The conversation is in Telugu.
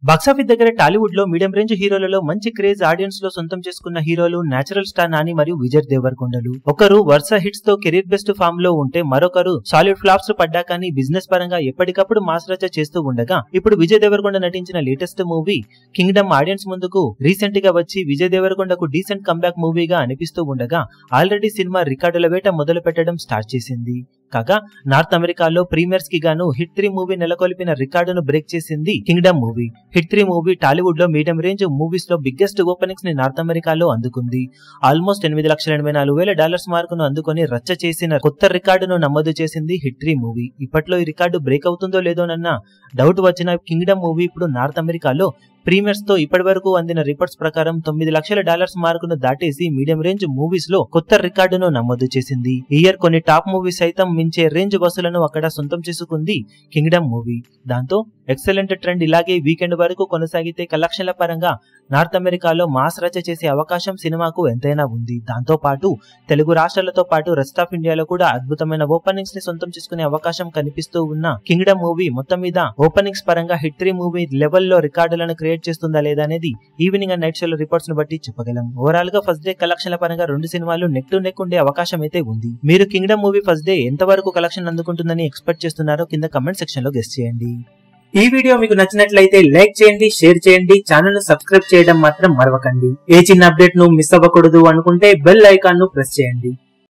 బాక్సాఫీస్ దగ్గర టాలీవుడ్ లో మీడియం రేంజ్ హీరోలలో మంచి క్రేజ్ ఆడియన్స్ లో సొంతం చేసుకున్న హీరోలు నేచురల్ స్టార్ నాని మరియు విజయ్ దేవరకొండలు. ఒకరు వరుస హిట్స్ తో కెరీర్ బెస్ట్ ఫామ్ లో ఉంటే మరొకరు సాలిడ్ ఫ్లాప్స్ పడ్డా కానీ బిజినెస్ పరంగా ఎప్పటికప్పుడు మాస్ రచ చేస్తూ ఉండగా ఇప్పుడు విజయ్ దేవరకొండ నటించిన లేటెస్ట్ మూవీ కింగ్డమ్ ఆడియన్స్ ముందుకు రీసెంట్ గా వచ్చి విజయ్ దేవరకొండకు డీసెంట్ కంబ్యాక్ మూవీగా అనిపిస్తూ ఉండగా ఆల్రెడీ సినిమా రికార్డుల వేట మొదలు పెట్టడం స్టార్ట్ చేసింది. కాగా నార్త్ అమెరికాలో ప్రీమియర్స్ కి గాను హిట్ 3 మూవీ నెలకొల్పిన రికార్డును బ్రేక్ చేసింది Kingdom movie. Hit 3 movie Tollywood లో మీడియం రేంజ్ మూవీస్ లో బిగ్గెస్ట్ ఓపెనింగ్స్ ని నార్త్ అమెరికాలో అందుకుంది. ఆల్మోస్ట్ $8,84,000 మార్కును అందుకొని రచ్చ చేసిన కొత్త రికార్డును నమోదు చేసింది హిట్ 3 మూవీ. ఇప్పట్లో ఈ రికార్డు బ్రేక్ అవుతుందో లేదోనన్న డౌట్ వచ్చిన కింగ్డమ్ మూవీ ఇప్పుడు నార్త్ అమెరికాలో ప్రీమియర్స్ తో ఇప్పటి వరకు అందిన రిపోర్ట్స్ ప్రకారం $9,00,000 మార్కును దాటేసి మీడియం రేంజ్ మూవీస్ లో కొత్త రికార్డును నమోదు చేసింది. ఈ ఇయర్ కొన్ని టాప్ మూవీస్ సైతం మించే రేంజ్ వసూలను అక్కడ సొంతం చేసుకుంది కింగ్డమ్ మూవీ. దాంతో ఎక్సలెంట్ ట్రెండ్ ఇలాగే వీకెండ్ వరకు కొనసాగితే కలెక్షన్ల పరంగా నార్త్ అమెరికాలో మాస్ రచ చేసే అవకాశం సినిమాకు ఎంతైనా ఉంది. దాంతో పాటు తెలుగు రాష్ట్రాలతో పాటు రెస్ట్ ఆఫ్ ఇండియాలో కూడా అద్భుతమైన ఓపెనింగ్స్ ని సొంతం చేసుకునే అవకాశం కనిపిస్తూ ఉన్న కింగ్డమ్ మూవీ మొత్తం మీద ఓపెనింగ్స్ పరంగా హిట్ 3 మూవీ లెవెల్లో రికార్డులను క్రియేట్ చేస్తుందా లేదా అనేది ఈవినింగ్ అండ్ నైట్ షోలో రిపోర్ట్స్ ను బట్టి చెప్పగలం. ఓవరాల్ గా ఫస్ట్ డే కలెక్షన్ల పరంగా రెండు సినిమాలు నెక్ టు నెక్ ఉండే అవకాశం అయితే ఉంది. మీరు కింగ్డమ్ మూవీ ఫస్ట్ డే ఎంత వరకు కలెక్షన్ అందుకుంటుందని ఎక్స్పెక్ట్ చేస్తున్నారో కింద కమెంట్ సెక్షన్ లో గెస్ చేయండి. ఈ వీడియో మీకు నచ్చినట్లయితే లైక్ చేయండి, షేర్ చేయండి, ఛానల్ ను సబ్స్క్రైబ్ చేయడం మాత్రం మరవకండి. ఏ చిన్న అప్డేట్ ను మిస్ అవ్వకూడదు అనుకుంటే బెల్ ఐకాన్ ను ప్రెస్ చేయండి.